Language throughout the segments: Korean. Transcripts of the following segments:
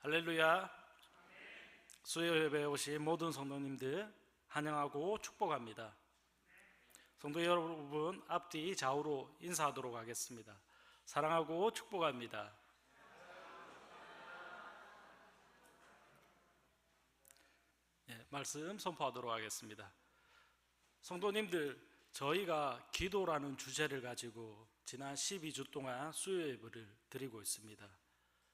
할렐루야. 수요 예배에 오신 모든 성도님들 환영하고 축복합니다. 성도 여러분, 앞뒤 좌우로 인사하도록 하겠습니다. 사랑하고 축복합니다. 말씀 선포하도록 하겠습니다. 성도님들, 저희가 기도라는 주제를 가지고 지난 12주 동안 수요 예배를 드리고 있습니다.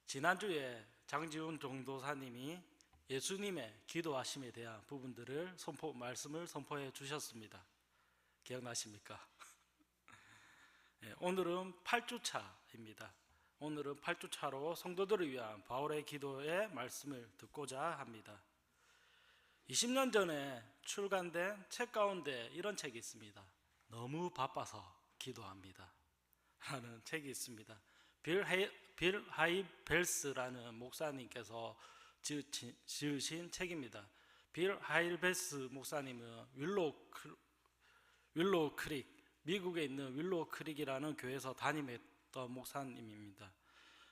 지난주에 장지훈 전도사님이 예수님의 기도하심에 대한 부분들을 말씀을 선포해 주셨습니다. 기억나십니까? 오늘은 8주차입니다. 오늘은 8주차로 성도들을 위한 바울의 기도의 말씀을 듣고자 합니다. 20년 전에 출간된 책 가운데 이런 책이 있습니다. 너무 바빠서 기도합니다 라는 책이 있습니다. 빌 하이벨스라는 목사님께서 지으신 책입니다. 빌 하이벨스 목사님은 윌로우 크릭, 미국에 있는 윌로우 크릭이라는 교회에서 담임했던 목사님입니다.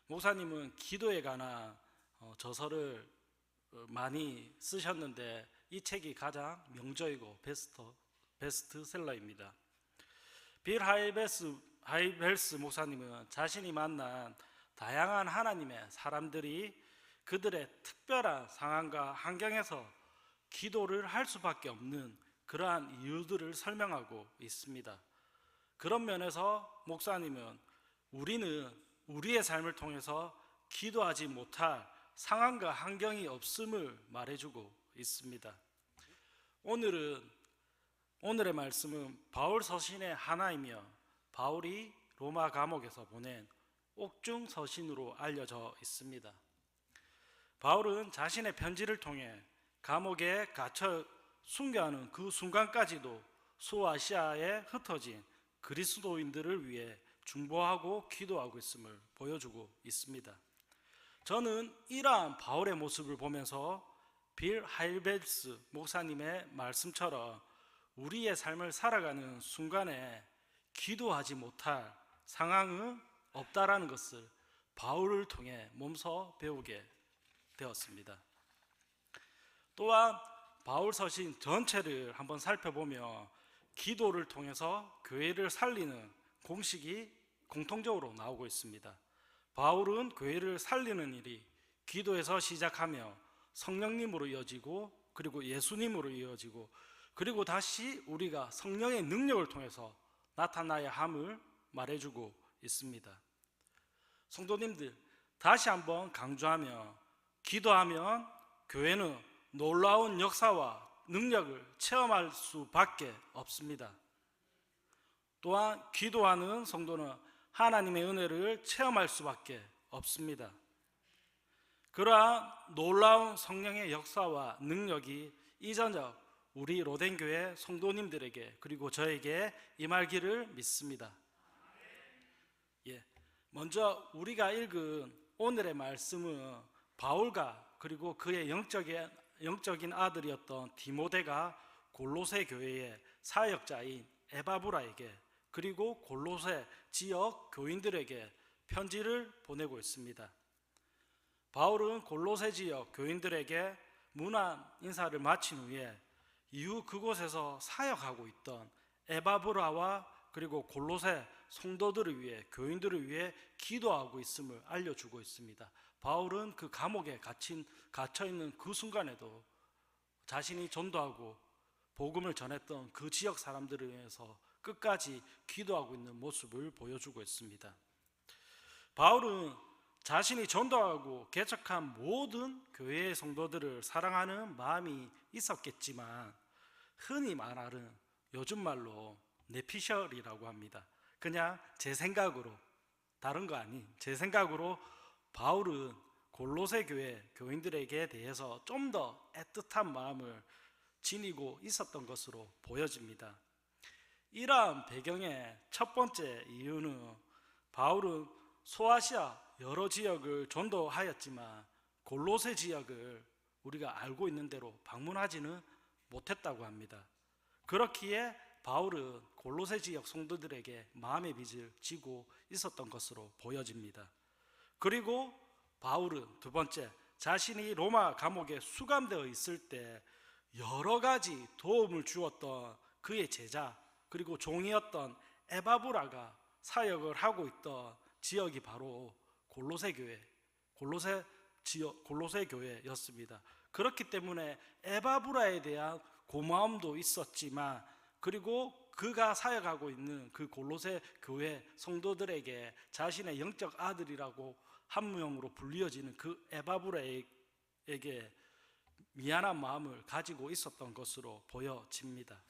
목사님은 기도에 관한 저서를 많이 쓰셨는데 이 책이 가장 명저이고 베스트셀러입니다. 빌 하이벨스 목사님은 자신이 만난 다양한 하나님의 사람들이 그들의 특별한 상황과 환경에서 기도를 할 수밖에 없는 그러한 이유들을 설명하고 있습니다. 그런 면에서 목사님은 우리는 우리의 삶을 통해서 기도하지 못할 상황과 환경이 없음을 말해주고 있습니다. 오늘의 말씀은 바울 서신의 하나이며 바울이 로마 감옥에서 보낸 옥중 서신으로 알려져 있습니다. 바울은 자신의 편지를 통해 감옥에 갇혀 순교하는 그 순간까지도 소아시아에 흩어진 그리스도인들을 위해 중보하고 기도하고 있음을 보여주고 있습니다. 저는 이러한 바울의 모습을 보면서 빌 하이벨스 목사님의 말씀처럼 우리의 삶을 살아가는 순간에 기도하지 못할 상황은 없다라는 것을 바울을 통해 몸소 배우게 되었습니다. 또한 바울 서신 전체를 한번 살펴보며 기도를 통해서 교회를 살리는 공식이 공통적으로 나오고 있습니다. 바울은 교회를 살리는 일이 기도에서 시작하며 성령님으로 이어지고 그리고 예수님으로 이어지고 그리고 다시 우리가 성령의 능력을 통해서 나타나야 함을 말해주고 있습니다. 성도님들, 다시 한번 강조하며 기도하면 교회는 놀라운 역사와 능력을 체험할 수밖에 없습니다. 또한 기도하는 성도는 하나님의 은혜를 체험할 수밖에 없습니다. 그러한 놀라운 성령의 역사와 능력이 이전적 우리 로덴교회 성도님들에게 그리고 저에게 임하기를 믿습니다. 먼저 우리가 읽은 오늘의 말씀은 바울과 그리고 그의 영적인 아들이었던 디모데가 골로새 교회의 사역자인 에바브라에게 그리고 골로새 지역 교인들에게 편지를 보내고 있습니다. 바울은 골로새 지역 교인들에게 문안 인사를 마친 후에 이후 그곳에서 사역하고 있던 에바브라와 그리고 골로새 성도들을 위해 교인들을 위해 기도하고 있음을 알려주고 있습니다. 바울은 그 감옥에 갇혀있는 그 순간에도 자신이 전도하고 복음을 전했던 그 지역 사람들을 위해서 끝까지 기도하고 있는 모습을 보여주고 있습니다. 바울은 자신이 전도하고 개척한 모든 교회의 성도들을 사랑하는 마음이 있었겠지만 흔히 말하는 요즘 말로 내피셜이라고 합니다. 그냥 제 생각으로, 다른 거 아닌 제 생각으로 바울은 골로새 교회 교인들에게 대해서 좀 더 애틋한 마음을 지니고 있었던 것으로 보여집니다. 이러한 배경의 첫 번째 이유는 바울은 소아시아 여러 지역을 전도하였지만 골로새 지역을 우리가 알고 있는 대로 방문하지는 못했다고 합니다. 그렇기에 바울은 골로새 지역 성도들에게 마음의 빚을 지고 있었던 것으로 보여집니다. 그리고 바울은 두 번째, 자신이 로마 감옥에 수감되어 있을 때 여러 가지 도움을 주었던 그의 제자 그리고 종이었던 에바브라가 사역을 하고 있던 지역이 바로 골로새 교회, 골로새 교회였습니다. 그렇기 때문에 에바브라에 대한 고마움도 있었지만, 그리고 그가 사역하고 있는 그 골로새 교회 성도들에게 자신의 영적 아들이라고 한 명으로 불리어지는 그 에바브라에게 미안한 마음을 가지고 있었던 것으로 보여집니다.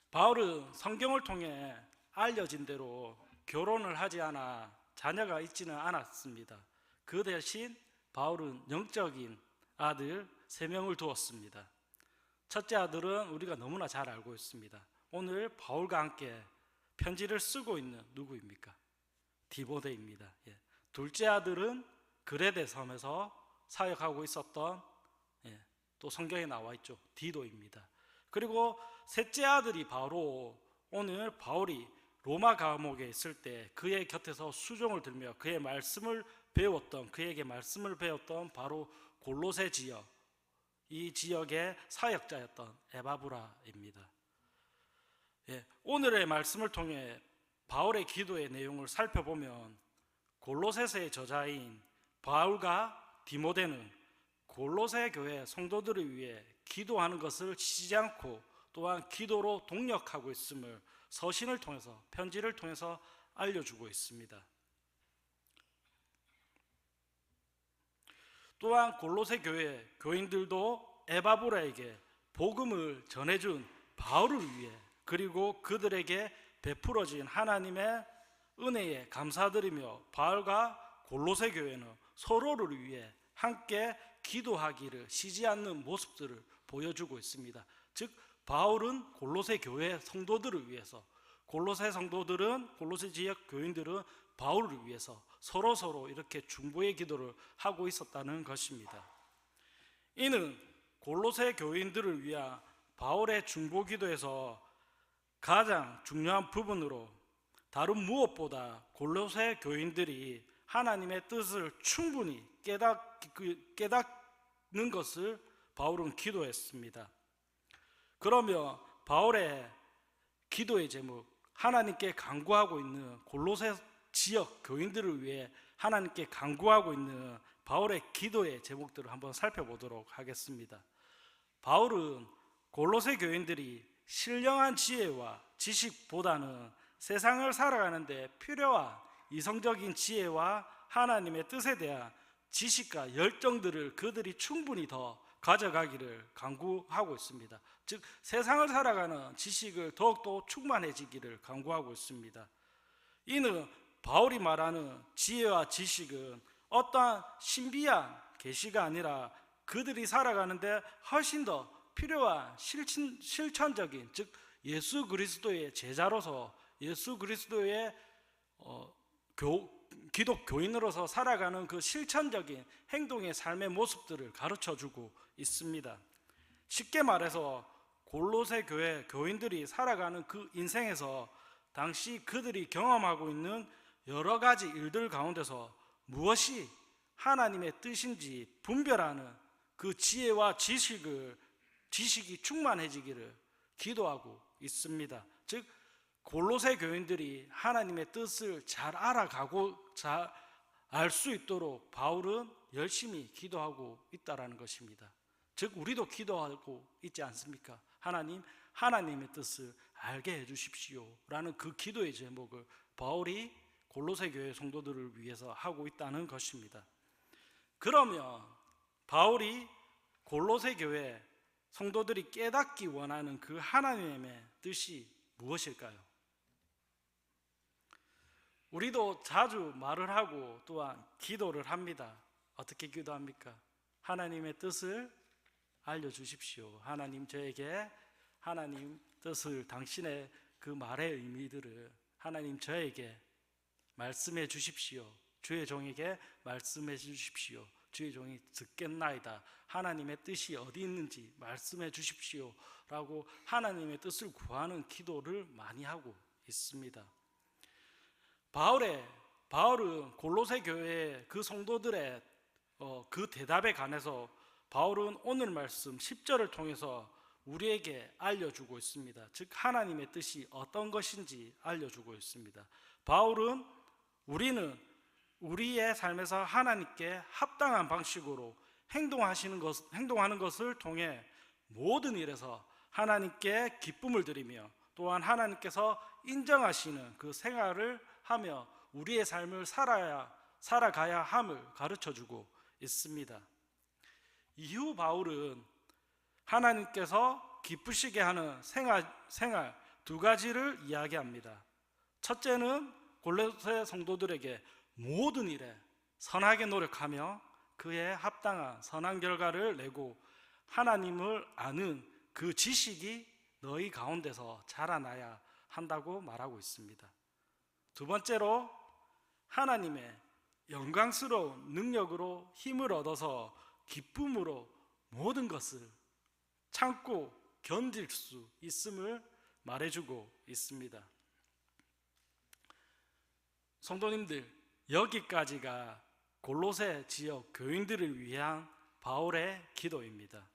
바울은 성경을 통해 알려진 대로 결혼을 하지 않아 자녀가 있지는 않았습니다. 그 대신 바울은 영적인 아들 3명을 두었습니다. 첫째 아들은 우리가 너무나 잘 알고 있습니다. 오늘 바울과 함께 편지를 쓰고 있는 누구입니까? 디모데입니다. 둘째 아들은 그레데 섬에서 사역하고 있었던, 또 성경에 나와 있죠, 디도입니다. 그리고 셋째 아들이 바로 오늘 바울이 로마 감옥에 있을 때 그의 곁에서 수종을 들며 그에게 말씀을 배웠던 바로 골로새 지역, 이 지역의 사역자였던 에바브라입니다. 오늘의 말씀을 통해 바울의 기도의 내용을 살펴보면 골로새서의 저자인 바울과 디모데는 골로새 교회 성도들을 위해 기도하는 것을 쉬지 않고 또한 기도로 동력하고 있음을 서신을 통해서, 편지를 통해서 알려주고 있습니다. 또한 골로새 교회 교인들도 에바브라에게 복음을 전해준 바울을 위해, 그리고 그들에게 베풀어진 하나님의 은혜에 감사드리며 바울과 골로새 교회는 서로를 위해 함께 기도하기를 쉬지 않는 모습들을 보여주고 있습니다. 즉 바울은 골로새 교회 성도들을 위해서, 골로새 지역 교인들은 바울을 위해서 서로 이렇게 중보의 기도를 하고 있었다는 것입니다. 이는 골로새 교인들을 위한 바울의 중보 기도에서 가장 중요한 부분으로, 다른 무엇보다 골로새 교인들이 하나님의 뜻을 충분히 깨닫는 것을 바울은 기도했습니다. 그러면 바울의 기도의 제목, 하나님께 간구하고 있는 골로새 지역 교인들을 위해 하나님께 간구하고 있는 바울의 기도의 제목들을 한번 살펴보도록 하겠습니다. 바울은 골로새 교인들이 신령한 지혜와 지식보다는 세상을 살아가는데 필요한 이성적인 지혜와 하나님의 뜻에 대한 지식과 열정들을 그들이 충분히 더 가져가기를 간구하고 있습니다. 즉 세상을 살아가는 지식을 더욱더 충만해지기를 간구하고 있습니다. 이는 바울이 말하는 지혜와 지식은 어떠한 신비한 계시가 아니라 그들이 살아가는데 훨씬 더 필요한 실천적인, 즉 예수 그리스도의 제자로서, 예수 그리스도의 기독 교인으로서 살아가는 그 실천적인 행동의 삶의 모습들을 가르쳐주고 있습니다. 쉽게 말해서 골로새 교회 교인들이 살아가는 그 인생에서 당시 그들이 경험하고 있는 여러 가지 일들 가운데서 무엇이 하나님의 뜻인지 분별하는 그 지혜와 지식이 충만해지기를 기도하고 있습니다. 즉 골로새 교인들이 하나님의 뜻을 잘 알아가고 잘 알 수 있도록 바울은 열심히 기도하고 있다라는 것입니다. 즉 우리도 기도하고 있지 않습니까? 하나님의 뜻을 알게 해주십시오 라는 그 기도의 제목을 바울이 골로새 교회 성도들을 위해서 하고 있다는 것입니다. 그러면 바울이 골로새 교회 성도들이 깨닫기 원하는 그 하나님의 뜻이 무엇일까요? 우리도 자주 말을 하고 또한 기도를 합니다. 어떻게 기도합니까? 하나님의 뜻을 알려주십시오. 하나님 저에게 하나님 뜻을, 당신의 그 말의 의미들을 하나님 저에게 말씀해 주십시오. 주의 종에게 말씀해 주십시오. 주의 종이 듣겠나이다. 하나님의 뜻이 어디 있는지 말씀해 주십시오 라고 하나님의 뜻을 구하는 기도를 많이 하고 있습니다. 바울은 골로새 교회의 그 성도들의 그 대답에 관해서 바울은 오늘 말씀 10절을 통해서 우리에게 알려주고 있습니다. 즉 하나님의 뜻이 어떤 것인지 알려주고 있습니다. 바울은 우리는 우리의 삶에서 하나님께 합당한 방식으로 행동하는 것을 통해 모든 일에서 하나님께 기쁨을 드리며 또한 하나님께서 인정하시는 그 생활을 하며 우리의 삶을 살아가야 함을 가르쳐주고 있습니다. 이후 바울은 하나님께서 기쁘시게 하는 생활 두 가지를 이야기합니다. 첫째는 골로새 성도들에게 모든 일에 선하게 노력하며 그에 합당한 선한 결과를 내고 하나님을 아는 그 지식이 너희 가운데서 자라나야 한다고 말하고 있습니다. 두 번째로 하나님의 영광스러운 능력으로 힘을 얻어서 기쁨으로 모든 것을 참고 견딜 수 있음을 말해주고 있습니다. 성도님들, 여기까지가 골로새 지역 교인들을 위한 바울의 기도입니다.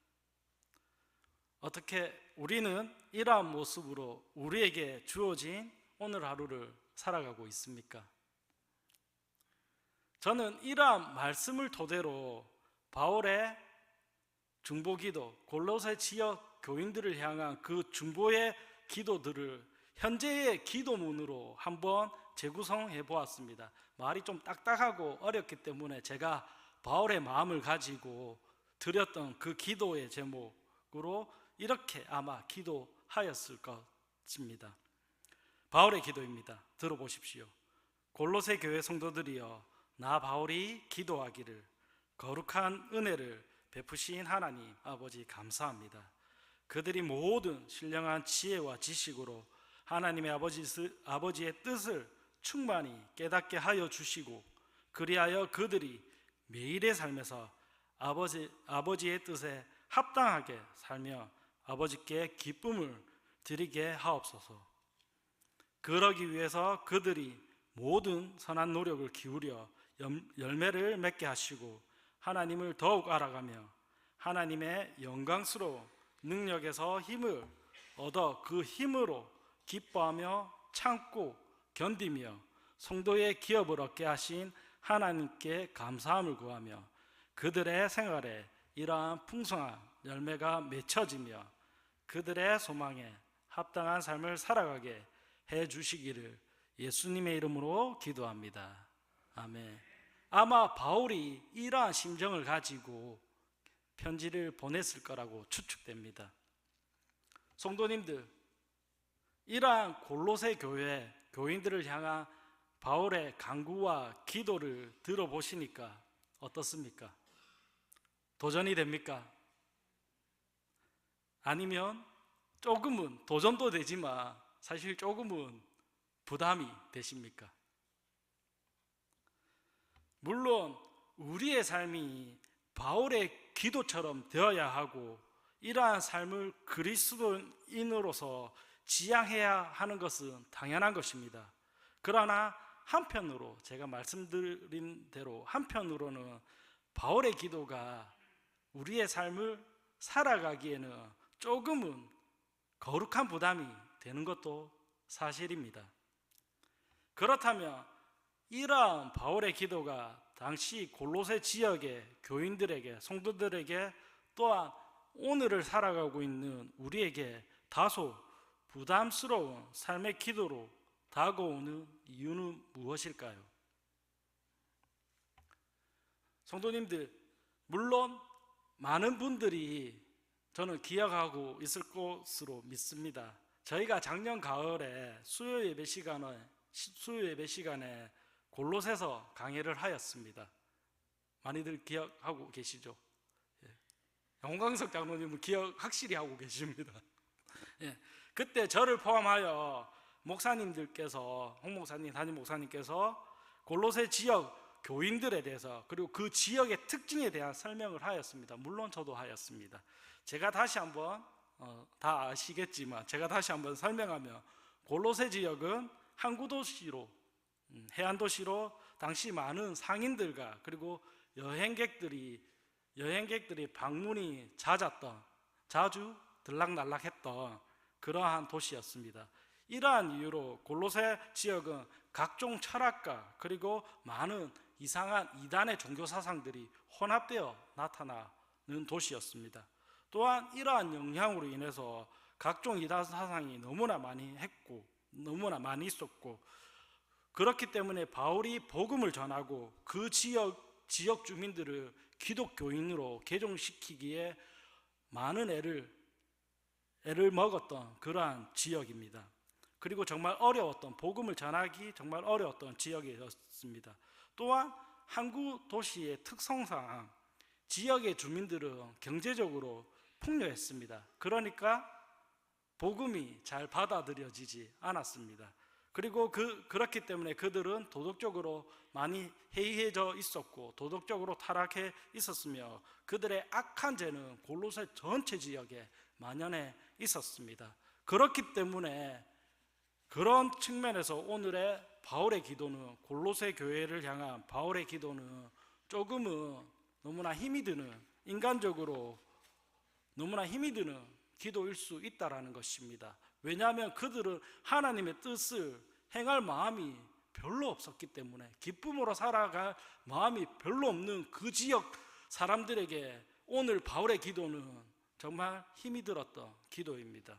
어떻게 우리는 이러한 모습으로 우리에게 주어진 오늘 하루를 살아가고 있습니까? 저는 이러한 말씀을 토대로 바울의 중보기도, 골로새 지역 교인들을 향한 그 중보의 기도들을 현재의 기도문으로 한번 재구성해 보았습니다. 말이 좀 딱딱하고 어렵기 때문에 제가 바울의 마음을 가지고 드렸던 그 기도의 제목으로 이렇게 아마 기도하였을 것입니다. 바울의 기도입니다. 들어보십시오. 골로새 교회 성도들이여, 나 바울이 기도하기를 거룩한 은혜를 베푸신 하나님 아버지 감사합니다. 그들이 모든 신령한 지혜와 지식으로 하나님의 아버지의 뜻을 충만히 깨닫게 하여 주시고, 그리하여 그들이 매일의 삶에서 아버지의 뜻에 합당하게 살며 아버지께 기쁨을 드리게 하옵소서. 그러기 위해서 그들이 모든 선한 노력을 기울여 열매를 맺게 하시고 하나님을 더욱 알아가며 하나님의 영광스러운 능력에서 힘을 얻어 그 힘으로 기뻐하며 참고 견디며 성도의 기업을 얻게 하신 하나님께 감사함을 구하며 그들의 생활에 이러한 풍성한 열매가 맺혀지며 그들의 소망에 합당한 삶을 살아가게 해 주시기를 예수님의 이름으로 기도합니다. 아멘. 아마 바울이 이러한 심정을 가지고 편지를 보냈을 거라고 추측됩니다. 성도님들, 이러한 골로새 교회 교인들을 향한 바울의 간구와 기도를 들어보시니까 어떻습니까? 도전이 됩니까? 아니면 조금은 도전도 되지만 사실 조금은 부담이 되십니까? 물론 우리의 삶이 바울의 기도처럼 되어야 하고 이러한 삶을 그리스도인으로서 지향해야 하는 것은 당연한 것입니다. 그러나 한편으로 제가 말씀드린 대로 한편으로는 바울의 기도가 우리의 삶을 살아가기에는 조금은 거룩한 부담이 되는 것도 사실입니다. 그렇다면 이러한 바울의 기도가 당시 골로새 지역의 교인들에게, 성도들에게 또한 오늘을 살아가고 있는 우리에게 다소 부담스러운 삶의 기도로 다가오는 이유는 무엇일까요? 성도님들, 물론 많은 분들이 저는 기억하고 있을 것으로 믿습니다. 저희가 작년 가을에 수요 예배 시간에 골로새서 강해를 하였습니다. 많이들 기억하고 계시죠? 홍광석 장로님은 기억 확실히 하고 계십니다. 그때 저를 포함하여 목사님들께서, 홍 목사님, 담임 목사님께서 골로새 지역 교인들에 대해서 그리고 그 지역의 특징에 대한 설명을 하였습니다. 물론 저도 하였습니다. 제가 다시 한번 다 아시겠지만 제가 다시 한번 설명하면, 골로새 지역은 항구 도시로, 해안 도시로 당시 많은 상인들과 그리고 여행객들이 방문이 자주 들락날락했던 그러한 도시였습니다. 이러한 이유로 골로새 지역은 각종 철학과 그리고 많은 이상한 이단의 종교 사상들이 혼합되어 나타나는 도시였습니다. 또한 이러한 영향으로 인해서 각종 이단 사상이 너무나 많이 있었고, 그렇기 때문에 바울이 복음을 전하고 그 지역 주민들을 기독교인으로 개종시키기에 많은 애를 먹었던 그러한 지역입니다. 그리고 정말 복음을 전하기 정말 어려웠던 지역이었습니다. 또한 항구 도시의 특성상 지역의 주민들은 경제적으로 풍요했습니다. 그러니까 복음이 잘 받아들여지지 않았습니다. 그리고 그렇기 때문에 그들은 도덕적으로 많이 해이해져 있었고 도덕적으로 타락해 있었으며 그들의 악한 죄는 골로새 전체 지역에 만연해 있었습니다. 그렇기 때문에 그런 측면에서 오늘의 바울의 기도는, 골로새 교회를 향한 바울의 기도는 조금은 너무나 힘이 드는, 인간적으로 너무나 힘이 드는 기도일 수 있다라는 것입니다. 왜냐하면 그들은 하나님의 뜻을 행할 마음이 별로 없었기 때문에, 기쁨으로 살아갈 마음이 별로 없는 그 지역 사람들에게 오늘 바울의 기도는 정말 힘이 들었던 기도입니다.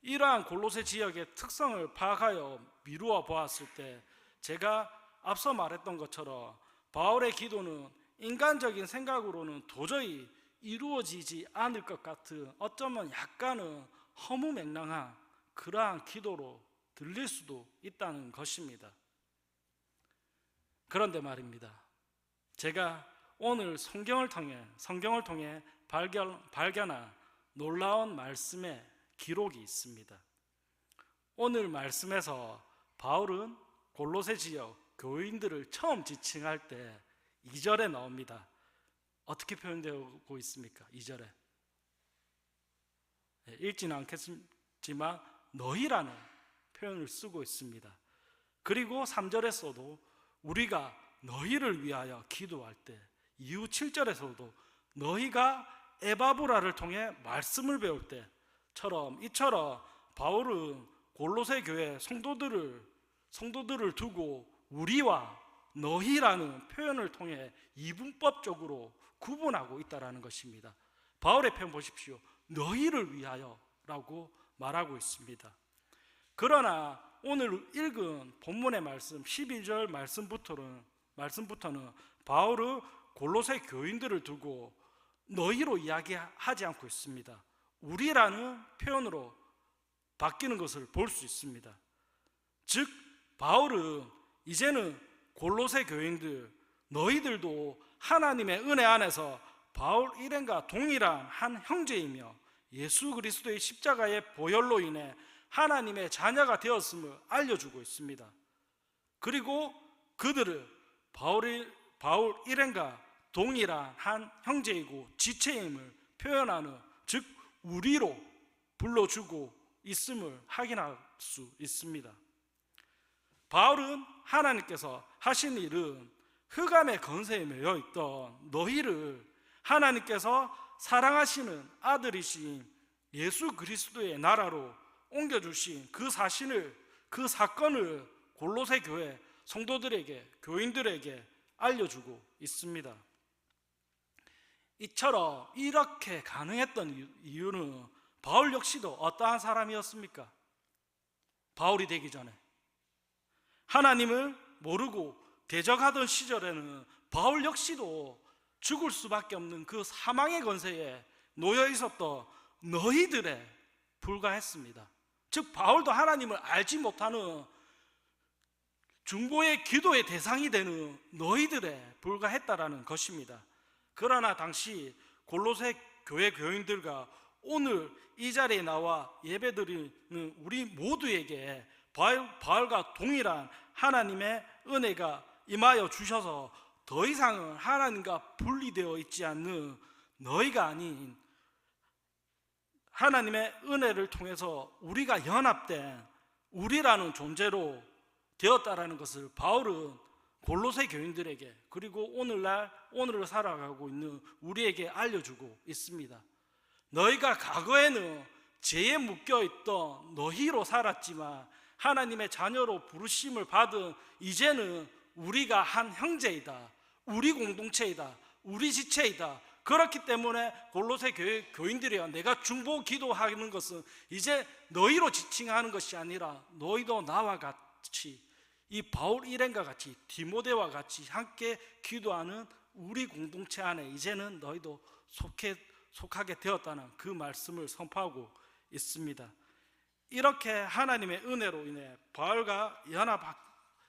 이러한 골로새 지역의 특성을 파악하여 미루어 보았을 때 제가 앞서 말했던 것처럼 바울의 기도는 인간적인 생각으로는 도저히 이루어지지 않을 것 같은, 어쩌면 약간은 허무맹랑한 그러한 기도로 들릴 수도 있다는 것입니다. 그런데 말입니다, 제가 오늘 성경을 통해 발견한 놀라운 말씀의 기록이 있습니다. 오늘 말씀에서 바울은 골로새 지역 교인들을 처음 지칭할 때 2절에 나옵니다. 어떻게 표현되고 있습니까? 2절에 읽지는 않겠지만 너희라는 표현을 쓰고 있습니다. 그리고 3절에서도 우리가 너희를 위하여 기도할 때, 이후 7절에서도 너희가 에바브라를 통해 말씀을 배울 때처럼, 이처럼 바울은 골로새 교회 성도들을 두고 우리와 너희라는 표현을 통해 이분법적으로 구분하고 있다는 것입니다. 바울의 표현 보십시오. 너희를 위하여 라고 말하고 있습니다. 그러나 오늘 읽은 본문의 말씀 12절 말씀부터는 바울은 골로새 교인들을 두고 너희로 이야기하지 않고 있습니다. 우리라는 표현으로 바뀌는 것을 볼 수 있습니다. 즉 바울은 이제는 골로새 교인들, 너희들도 하나님의 은혜 안에서 바울 일행과 동일한 한 형제이며 예수 그리스도의 십자가의 보혈로 인해 하나님의 자녀가 되었음을 알려주고 있습니다. 그리고 그들을 바울 일행과 동일한 한 형제이고 지체임을 표현하는, 즉 우리로 불러주고 있음을 확인할 수 있습니다. 바울은 하나님께서 하신 일은 흑암의 건세에 매여 있던 너희를 하나님께서 사랑하시는 아들이신 예수 그리스도의 나라로 옮겨주신 그 사건을 골로새 교회 성도들에게, 교인들에게 알려주고 있습니다. 이처럼 이렇게 가능했던 이유는 바울 역시도 어떠한 사람이었습니까? 바울이 되기 전에 하나님을 모르고 대적하던 시절에는 바울 역시도 죽을 수밖에 없는 그 사망의 권세에 놓여 있었던 너희들에 불과했습니다. 즉 바울도 하나님을 알지 못하는 중보의 기도의 대상이 되는 너희들에 불과했다라는 것입니다. 그러나 당시 골로새 교회 교인들과 오늘 이 자리에 나와 예배드리는 우리 모두에게 바울과 동일한 하나님의 은혜가 임하여 주셔서 더 이상은 하나님과 분리되어 있지 않는 너희가 아닌 하나님의 은혜를 통해서 우리가 연합된 우리라는 존재로 되었다라는 것을 바울은 골로새 교인들에게, 그리고 오늘을 살아가고 있는 우리에게 알려주고 있습니다. 너희가 과거에는 죄에 묶여있던 너희로 살았지만 하나님의 자녀로 부르심을 받은 이제는 우리가 한 형제이다, 우리 공동체이다, 우리 지체이다. 그렇기 때문에 골로새 교인들이여, 내가 중보 기도하는 것은 이제 너희로 지칭하는 것이 아니라 너희도 나와 같이, 이 바울 일행과 같이, 디모데와 같이 함께 기도하는 우리 공동체 안에 이제는 너희도 속하게 되었다는 그 말씀을 선포하고 있습니다. 이렇게 하나님의 은혜로 인해 바울과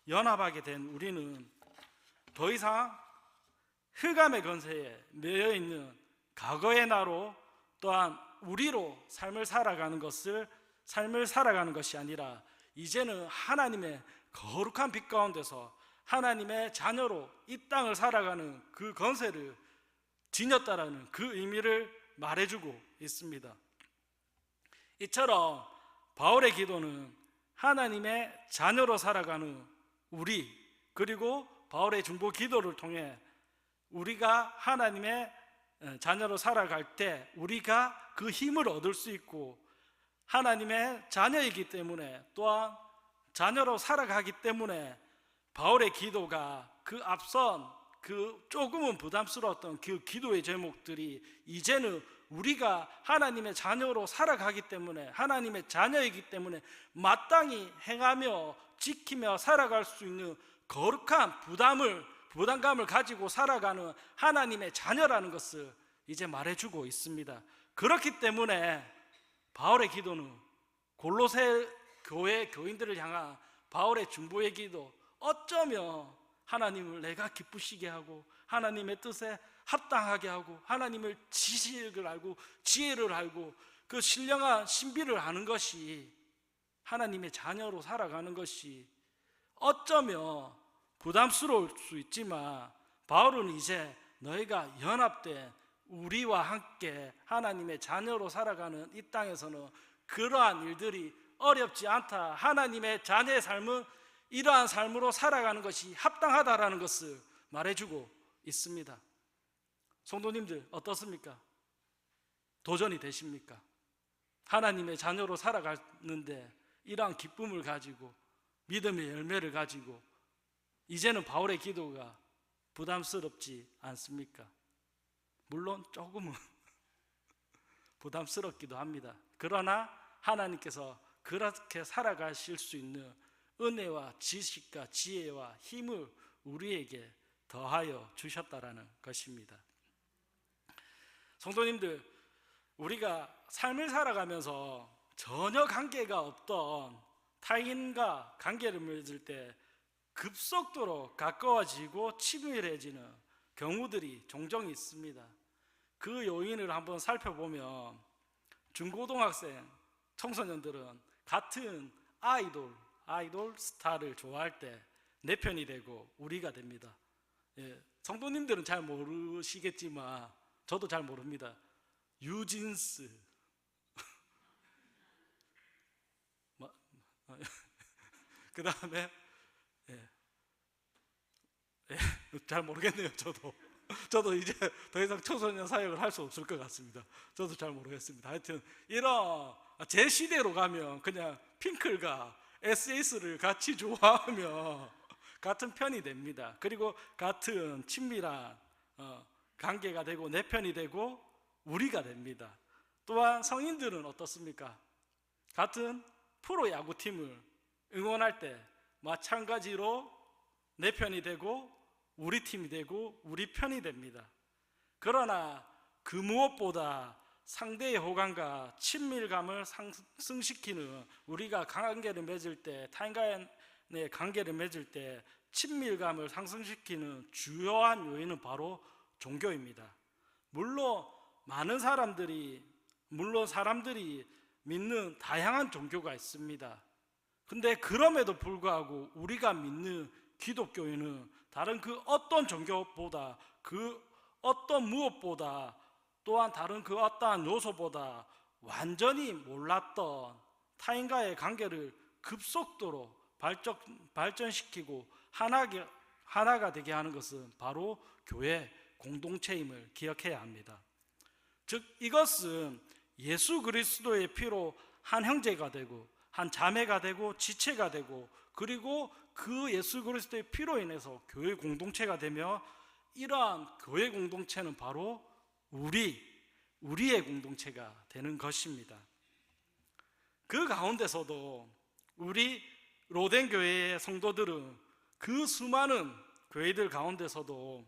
연합하게 된 우리는 더 이상 흑암의 권세에 매여 있는 과거의 나로, 또한 우리로 삶을 살아가는 것이 아니라 이제는 하나님의 거룩한 빛 가운데서 하나님의 자녀로 이 땅을 살아가는 그 권세를 지녔다라는 그 의미를 말해주고 있습니다. 이처럼 바울의 기도는 하나님의 자녀로 살아가는 우리, 그리고 바울의 중보 기도를 통해 우리가 하나님의 자녀로 살아갈 때 우리가 그 힘을 얻을 수 있고, 하나님의 자녀이기 때문에, 또한 자녀로 살아가기 때문에 바울의 기도가 그 앞선 그 조금은 부담스러웠던 그 기도의 제목들이 이제는 우리가 하나님의 자녀로 살아가기 때문에, 하나님의 자녀이기 때문에 마땅히 행하며 지키며 살아갈 수 있는 거룩한 부담감을 가지고 살아가는 하나님의 자녀라는 것을 이제 말해주고 있습니다. 그렇기 때문에 바울의 기도는 골로새 교회 교인들을 향한 바울의 중보의 기도, 어쩌면 하나님을 내가 기쁘시게 하고 하나님의 뜻에 합당하게 하고 하나님을 지식을 알고 지혜를 알고 그 신령한 신비를 아는 것이 하나님의 자녀로 살아가는 것이 어쩌면 부담스러울 수 있지만, 바울은 이제 너희가 연합돼 우리와 함께 하나님의 자녀로 살아가는 이 땅에서는 그러한 일들이 어렵지 않다, 하나님의 자녀의 삶은 이러한 삶으로 살아가는 것이 합당하다라는 것을 말해주고 있습니다. 성도님들 어떻습니까? 도전이 되십니까? 하나님의 자녀로 살아가는데 이러한 기쁨을 가지고 믿음의 열매를 가지고 이제는 바울의 기도가 부담스럽지 않습니까? 물론 조금은 부담스럽기도 합니다. 그러나 하나님께서 그렇게 살아가실 수 있는 은혜와 지식과 지혜와 힘을 우리에게 더하여 주셨다라는 것입니다. 성도님들, 우리가 삶을 살아가면서 전혀 관계가 없던 타인과 관계를 맺을 때 급속도로 가까워지고 친밀해지는 경우들이 종종 있습니다. 그 요인을 한번 살펴보면 중고등학생, 청소년들은 같은 아이돌 스타를 좋아할 때 내 편이 되고 우리가 됩니다. 성도님들은 잘 모르시겠지만 저도 잘 모릅니다. 유진스 그 다음에 잘 모르겠네요. 저도 이제 더 이상 청소년 사역을 할 수 없을 것 같습니다. 저도 잘 모르겠습니다. 하여튼 이런 제 시대로 가면 그냥 핑클과 SS를 같이 좋아하며 같은 편이 됩니다. 그리고 같은 친밀한 관계가 되고 내 편이 되고 우리가 됩니다. 또한 성인들은 어떻습니까? 같은 프로야구팀을 응원할 때 마찬가지로 내 편이 되고 우리 팀이 되고 우리 편이 됩니다. 그러나 그 무엇보다 상대의 호감과 친밀감을 상승시키는, 우리가 관계를 맺을 때, 타인과의 관계를 맺을 때 친밀감을 상승시키는 주요한 요인은 바로 종교입니다. 물론 사람들이 믿는 다양한 종교가 있습니다. 근데 그럼에도 불구하고 우리가 믿는 기독교인은 다른 그 어떤 종교보다, 그 어떤 무엇보다, 또한 다른 그 어떠한 요소보다 완전히 몰랐던 타인과의 관계를 급속도로 발전시키고 하나가 되게 하는 것은 바로 교회 공동체임을 기억해야 합니다. 즉 이것은 예수 그리스도의 피로 한 형제가 되고 한 자매가 되고 지체가 되고, 그리고 그 예수 그리스도의 피로 인해서 교회 공동체가 되며, 이러한 교회 공동체는 바로 우리의 공동체가 되는 것입니다. 그 가운데서도 우리 로덴 교회의 성도들은 그 수많은 교회들 가운데서도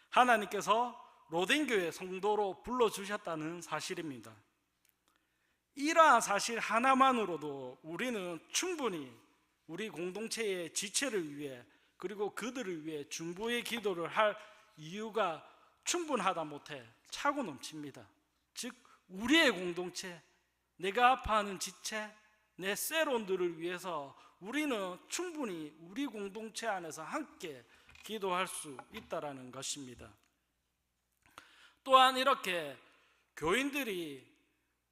하나님께서 로덴 교회 성도로 불러주셨다는 사실입니다. 이러한 사실 하나만으로도 우리는 충분히 우리 공동체의 지체를 위해, 그리고 그들을 위해 중보의 기도를 할 이유가 충분하다 못해 차고 넘칩니다. 즉 우리의 공동체, 내가 아파하는 지체, 내 셀원들을 위해서 우리는 충분히 우리 공동체 안에서 함께 기도할 수 있다는 것입니다. 또한 이렇게 교인들이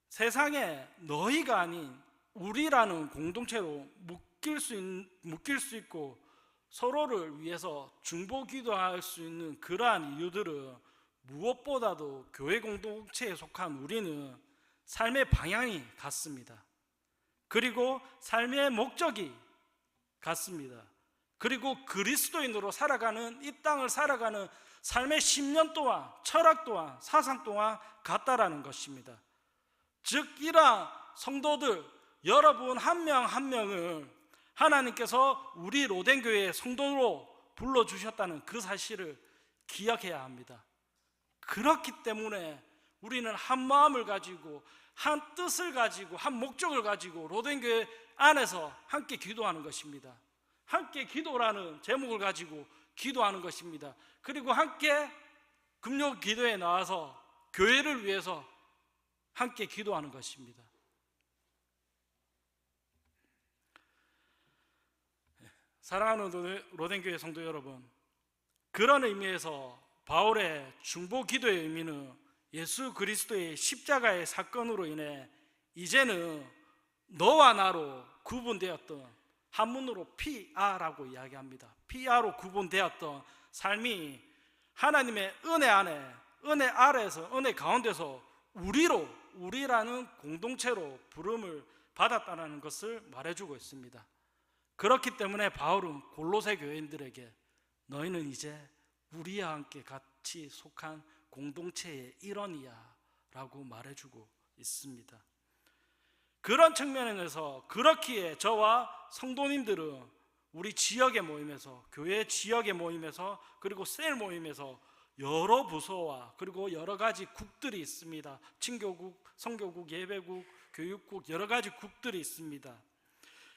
세상에 너희가 아닌 우리라는 공동체로 묶일 수 있고 서로를 위해서 중보 기도할 수 있는 그러한 이유들은 무엇보다도 교회 공동체에 속한 우리는 삶의 방향이 같습니다. 그리고 삶의 목적이 같습니다. 그리고 그리스도인으로 살아가는, 이 땅을 살아가는 삶의 신념 또한, 철학 또한, 사상 또한 같다라는 것입니다. 즉 이러한 성도들, 여러분 한 명 한 명을 하나님께서 우리 로덴교회의 성도로 불러주셨다는 그 사실을 기억해야 합니다. 그렇기 때문에 우리는 한 마음을 가지고, 한 뜻을 가지고, 한 목적을 가지고 로덴교회 안에서 함께 기도하는 것입니다. 함께 기도라는 제목을 가지고 기도하는 것입니다. 그리고 함께 금요 기도에 나와서 교회를 위해서 함께 기도하는 것입니다. 사랑하는 로덴교회 성도 여러분, 그런 의미에서 바울의 중보 기도의 의미는 예수 그리스도의 십자가의 사건으로 인해 이제는 너와 나로 구분되었던, 한문으로 PR라고 이야기합니다. PR로 구분되었던 삶이 하나님의 은혜 안에, 은혜 아래에서, 은혜 가운데서 우리라는 공동체로 부름을 받았다는 것을 말해주고 있습니다. 그렇기 때문에 바울은 골로새 교인들에게 너희는 이제 우리와 함께 같이 속한 공동체의 일원이야 라고 말해주고 있습니다. 그런 측면에서 그렇기에 저와 성도님들은 우리 지역의 모임에서, 교회 지역의 모임에서, 그리고 셀 모임에서 여러 부서와 그리고 여러 가지 국들이 있습니다. 친교국, 성교국, 예배국, 교육국, 여러 가지 국들이 있습니다.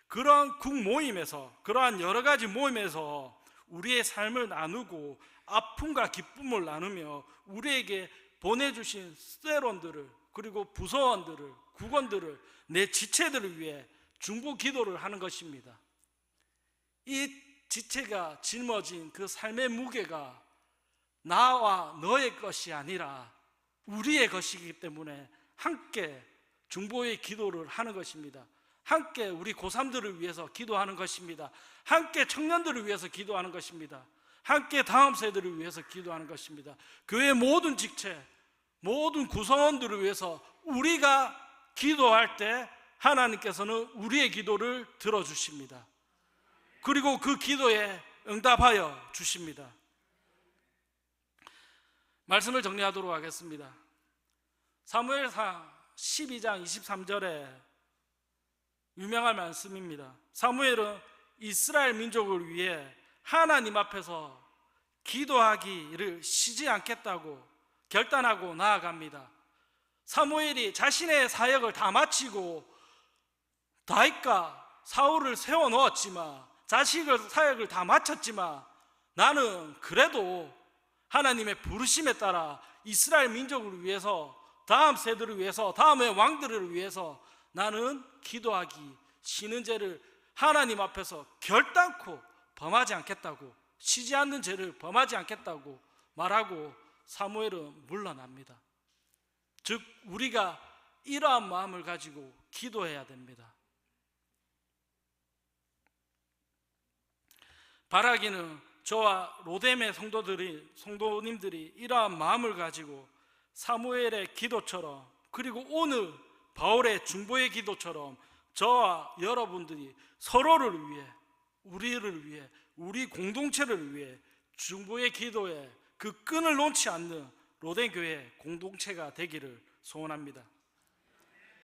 그런 국 모임에서, 그러한 여러 가지 모임에서 우리의 삶을 나누고 아픔과 기쁨을 나누며 우리에게 보내주신 셀원들을, 그리고 부서원들을, 국원들을, 내 지체들을 위해 중보 기도를 하는 것입니다. 이 지체가 짊어진 그 삶의 무게가 나와 너의 것이 아니라 우리의 것이기 때문에 함께 중보의 기도를 하는 것입니다. 함께 우리 고3들을 위해서 기도하는 것입니다. 함께 청년들을 위해서 기도하는 것입니다. 함께 다음 세대를 위해서 기도하는 것입니다. 교회 모든 직체, 모든 구성원들을 위해서 우리가 기도할 때 하나님께서는 우리의 기도를 들어주십니다. 그리고 그 기도에 응답하여 주십니다. 말씀을 정리하도록 하겠습니다. 사무엘상 12장 23절에 유명한 말씀입니다. 사무엘은 이스라엘 민족을 위해 하나님 앞에서 기도하기를 쉬지 않겠다고 결단하고 나아갑니다. 사무엘이 자신의 사역을 다 마치고 다윗과 사울을 세워놓았지만, 자식의 사역을 다 마쳤지만, 나는 그래도 하나님의 부르심에 따라 이스라엘 민족을 위해서, 다음 세대를 위해서, 다음의 왕들을 위해서 나는 기도하기 쉬는 죄를 하나님 앞에서 결단코 범하지 않겠다고, 쉬지 않는 죄를 범하지 않겠다고 말하고 사무엘은 물러납니다. 즉 우리가 이러한 마음을 가지고 기도해야 됩니다. 바라기는 저와 로뎀의 성도님들이 이러한 마음을 가지고 사무엘의 기도처럼, 그리고 오늘 바울의 중보의 기도처럼 저와 여러분들이 서로를 위해, 우리를 위해, 우리 공동체를 위해 중보의 기도에 그 끈을 놓지 않는 로뎀 교회 공동체가 되기를 소원합니다.